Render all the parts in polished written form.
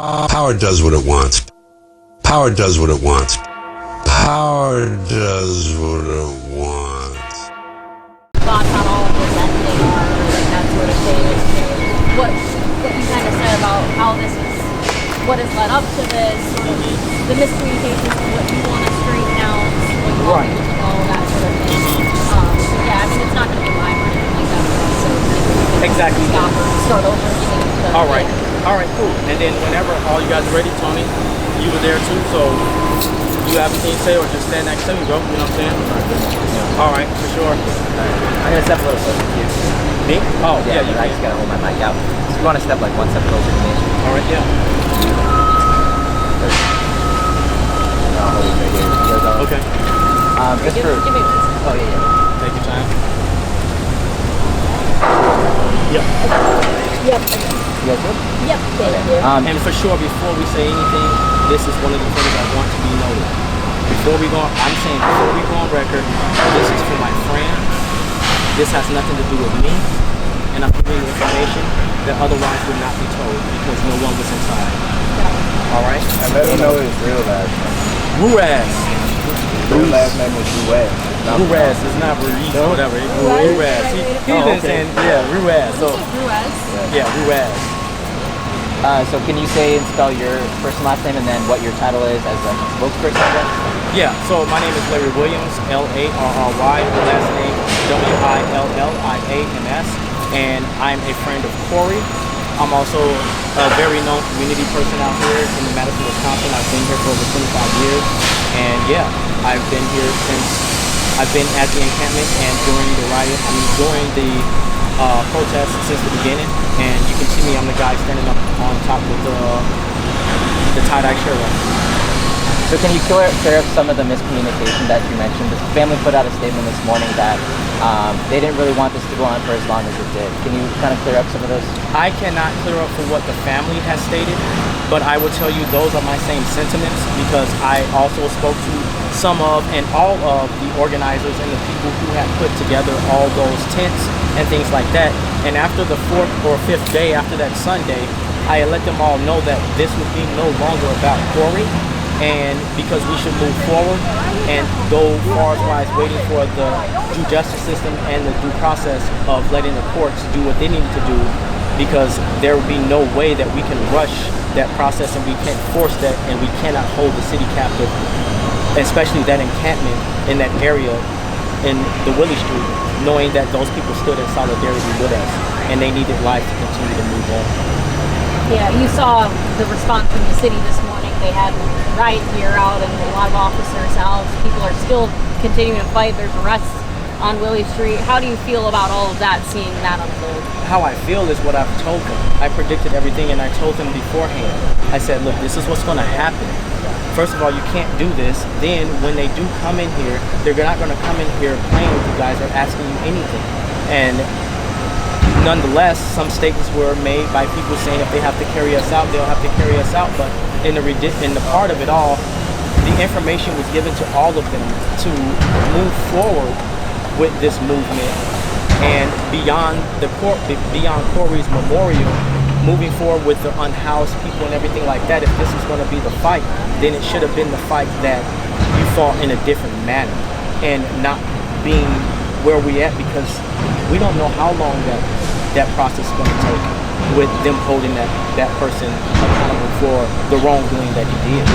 Power does what it wants. Power does what it wants. Power does what it wants. Thoughts on all of this ending or like that sort of thing? What you kind of said about how this is, what has led up to this, sort of the miscommunications and what you want to straighten out, what you want people to know, that sort of thing. Yeah, I mean, it's not going to be live or anything like that. So exactly. Stop or start over again. All right. All right, cool. And then whenever all you guys are ready, Tony, you were there too, so you have anything to say or just stand next to me, bro. You know what I'm saying? Yeah. All right, for sure. I'm going to step a little closer to you. Me? Oh, yeah, you I just got to hold my mic out. So you want to step like one step closer to me? All right, yeah. I'll hold it right here. Okay. Just Give me one second. Oh, yeah. Take your time. Yeah. Yep. You guys good? Yep. Thank you. And for sure, before we say anything, this is one of the things I want to be noted. Before we go on record, this is for my friend. This has nothing to do with me, and I'm giving you information that otherwise would not be told because no one was inside. All right? And let him know his real last name. Ruiz. Real last name is Ruiz. Ruiz is not Ruiz, whatever. Ruiz. He's been saying, yeah, Ruiz. So, Ruiz. yeah, Ruiz. So can you say and spell your first and last name and then what your title is as a spokesperson, I guess? Yeah, so my name is Larry Williams, L-A-R-R-Y, last name W-I-L-L-I-A-M-S, and I'm a friend of Corey. I'm also a very known community person out here in Madison, Wisconsin. I've been here for over 25 years, and yeah, I've been here since I've been at the encampment and during the riot, during the protests since the beginning, and you can see me, I'm the guy standing up on top of the tie-dye shirt. So can you clear up some of the miscommunication that you mentioned? The family put out a statement this morning that they didn't really want this to go on for as long as it did. Can you kind of clear up some of those? I cannot clear up for what the family has stated, but I will tell you those are my same sentiments because I also spoke to some of and all of the organizers and the people who had put together all those tents and things like that. And after the 4th or 5th day after that Sunday, I let them all know that this would be no longer about Corey, and because we should move forward and go far as waiting for the due justice system and the due process of letting the courts do what they need to do, because there will be no way that we can rush that process and we can't force that, and we cannot hold the city captive, especially that encampment in that area in the Willie Street, knowing that those people stood in solidarity with us and they needed life to continue to move on. Yeah, you saw the response from the city this morning. They had riot gear out and a lot of officers out. People are still continuing to fight. There's arrests on Willie Street. How do you feel about all of that, seeing that unfold? How I feel is what I've told them. I predicted everything and I told them beforehand. I said, look, this is what's going to happen. First of all, you can't do this. Then when they do come in here, they're not going to come in here playing with you guys or asking you anything. And nonetheless, some statements were made by people saying if they have to carry us out, they'll have to carry us out. But in the part of it all, the information was given to all of them to move forward with this movement and beyond Corey's memorial, moving forward with the unhoused people and everything like that. If this is going to be the fight, then it should have been the fight that you fought in a different manner and not being where we at, because we don't know how long that process is going to take with them holding that person accountable for the wrongdoing that he did.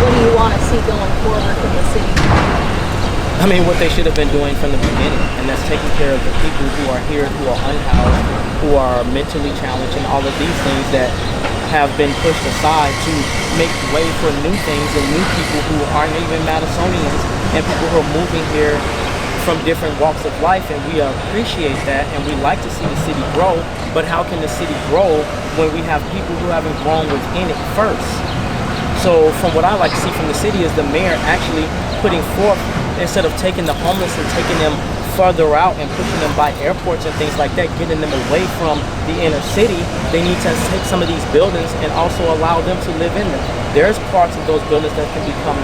What do you want to see going forward from the city? I mean, what they should have been doing from the beginning, and that's taking care of the people who are here, who are unhoused, who are mentally challenged, and all of these things that have been pushed aside to make way for new things and new people who aren't even Madisonians and people who are moving here from different walks of life, and we appreciate that and we like to see the city grow. But how can the city grow when we have people who haven't grown within it first? So from what I like to see from the city is the mayor actually putting forth, instead of taking the homeless and taking them further out and pushing them by airports and things like that, getting them away from the inner city, they need to take some of these buildings and also allow them to live in them. There's parts of those buildings that can become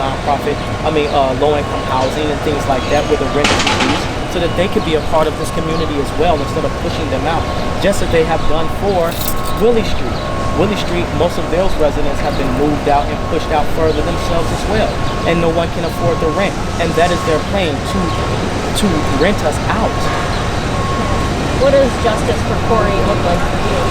low-income housing and things like that where the rent is reduced, so so that they could be a part of this community as well instead of pushing them out, just as they have done for Willie Street. Willie Street, most of those residents have been moved out and pushed out further themselves as well, and no one can afford the rent, and that is their plan, to rent us out. What does justice for Corey look like for you?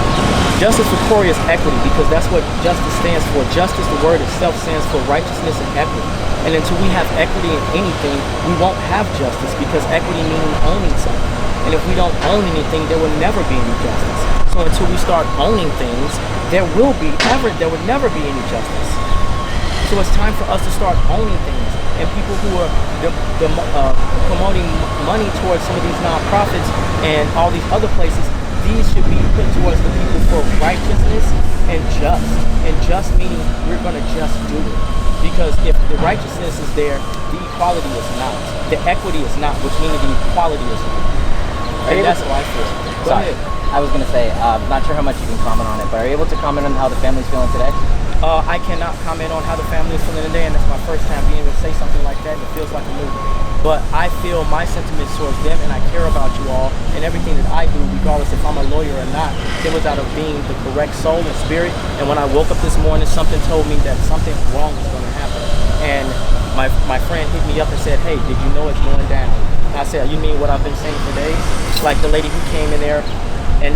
Justice for Corey is equity, because that's what justice stands for. Justice, the word itself, stands for righteousness and equity. And until we have equity in anything, we won't have justice, because equity means owning something. And if we don't own anything, there will never be any justice. So until we start owning things, there would never be any justice. So it's time for us to start owning things. And people who are promoting money towards some of these nonprofits and all these other places, these should be put towards the people for righteousness and just. And just meaning we're going to just do it. Because if the righteousness is there, the equality is not. The equity is not, which means the equality is not. And that's what I feel. Go ahead. I was going to say, not sure how much you can comment on it, but are you able to comment on how the family's feeling today? I cannot comment on how the family is feeling today, and it's my first time being able to say something like that, and it feels like a movie. But I feel my sentiments towards them, and I care about you all, and everything that I do, regardless if I'm a lawyer or not, it was out of being the correct soul and spirit. And when I woke up this morning, something told me that something wrong was going to happen. And my friend hit me up and said, hey, did you know it's going down? And I said, you mean what I've been saying for days? Like the lady who came in there and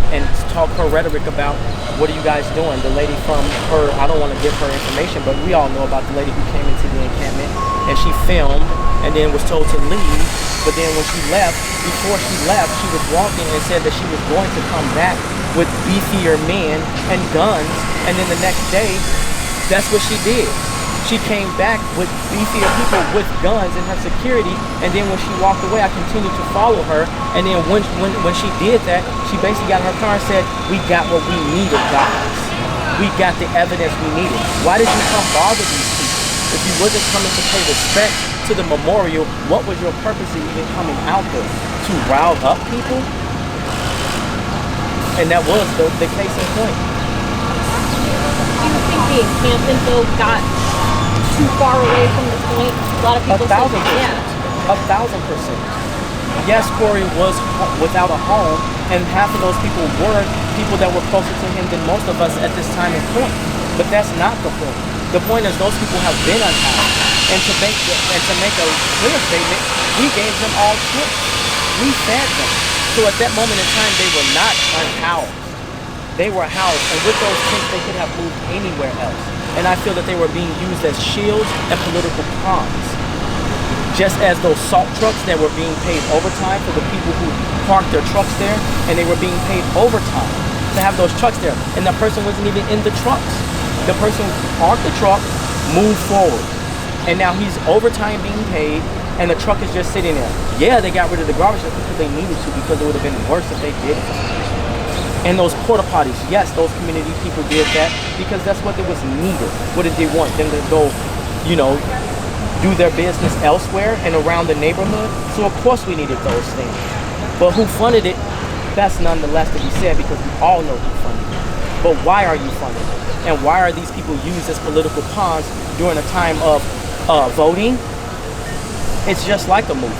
talk her rhetoric about what are you guys doing? The lady from her, I don't want to give her information, but we all know about the lady who came into the encampment and she filmed and then was told to leave. But then when she left, before she left, she was walking and said that she was going to come back with beefier men and guns. And then the next day, that's what she did. She came back with beefier people with guns and her security, and then when she walked away, I continued to follow her. And then when she did that, she basically got in her car and said, we got what we needed, guys. We got the evidence we needed. Why did you come bother these people? If you wasn't coming to pay respect to the memorial, what was your purpose of even coming out there? To rile up people? And that was the case in point. Do you think the encampment, though, got too far away from the point? A lot of people 1,000%. yeah. 1,000%. Yes, Corey was without a home, and half of those people were people that were closer to him than most of us at this time and point. But that's not the point. The point is those people have been unhoused. And to make a clear statement, we gave them all tips. We fed them. So at that moment in time, they were not unhoused. They were housed, and with those tents, they could have moved anywhere else. And I feel that they were being used as shields and political pawns. Just as those salt trucks that were being paid overtime for the people who parked their trucks there, and they were being paid overtime to have those trucks there, and the person wasn't even in the trucks. The person parked the truck, moved forward, and now he's overtime being paid, and the truck is just sitting there. Yeah, they got rid of the garbage because they needed to, because it would have been worse if they didn't. And those porta potties, yes, those community people did that because that's what it was needed. What did they want? Them to go, do their business elsewhere and around the neighborhood? So of course we needed those things. But who funded it? That's nonetheless to be said, because we all know who funded it. But why are you funding it? And why are these people used as political pawns during a time of voting? It's just like a movie.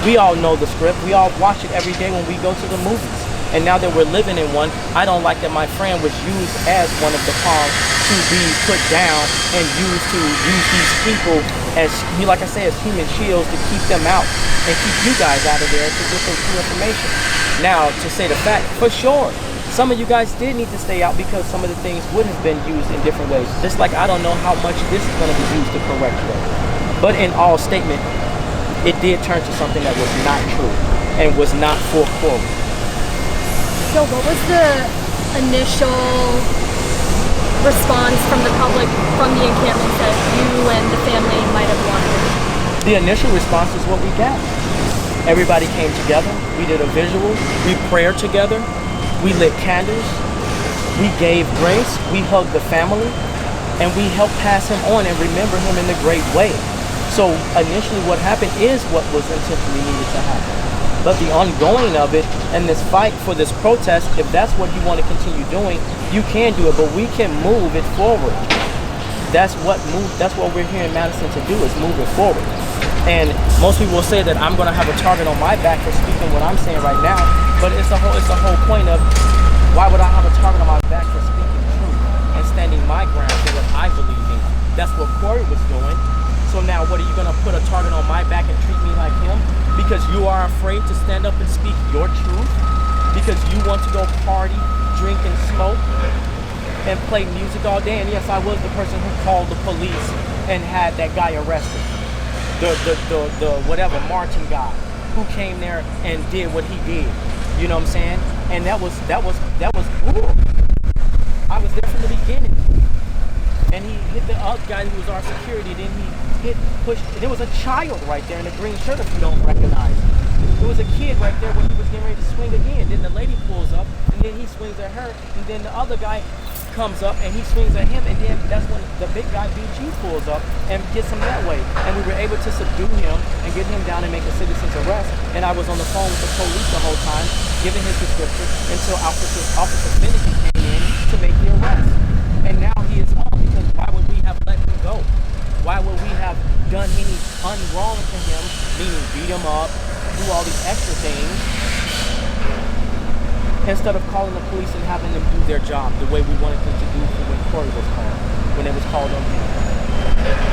We all know the script. We all watch it every day when we go to the movies. And now that we're living in one, I don't like that my friend was used as one of the pawns to be put down and used to use these people as, like I said, as human shields to keep them out and keep you guys out of there to get some true information. Now, to say the fact, for sure, some of you guys did need to stay out because some of the things would have been used in different ways. Just like I don't know how much this is going to be used the correct way. But in all statement, it did turn to something that was not true and was not for Corey. So what was the initial response from the public, from the encampment that you and the family might have wanted? The initial response is what we got. Everybody came together. We did a visual. We prayed together. We lit candles. We gave grace. We hugged the family. And we helped pass him on and remember him in a great way. So initially what happened is what was intentionally needed to happen. But the ongoing of it and this fight for this protest, if that's what you want to continue doing, you can do it, but we can move it forward. That's what we're here in Madison to do, is move it forward. And most people will say that I'm gonna have a target on my back for speaking what I'm saying right now, but it's the whole point of why would I have a target on my back for speaking truth and standing my ground for what I believe in? That's what Corey was doing. So now what, are you gonna put a target on my back and treat me like him? Because you are afraid to stand up and speak your truth? Because you want to go party, drink and smoke and play music all day? And yes, I was the person who called the police and had that guy arrested. The whatever Martin guy who came there and did what he did. You know what I'm saying? And that was cool. I was there from the beginning. And he hit the other guy who was our security. Then he pushed. There was a child right there in the green shirt, if you don't recognize. There was a kid right there when he was getting ready to swing again. Then the lady pulls up, and then he swings at her, and then the other guy comes up and he swings at him, and then that's when the big guy BG pulls up and gets him that way. And we were able to subdue him and get him down and make a citizen's arrest. And I was on the phone with the police the whole time, giving his description until Officer Finnegan came in to make the arrest. And now he is on, because why would we have let him go? Why would we have done any unwrong to him, meaning beat him up, do all these extra things, instead of calling the police and having them do their job the way we wanted them to do when Corey was called, when it was called on him?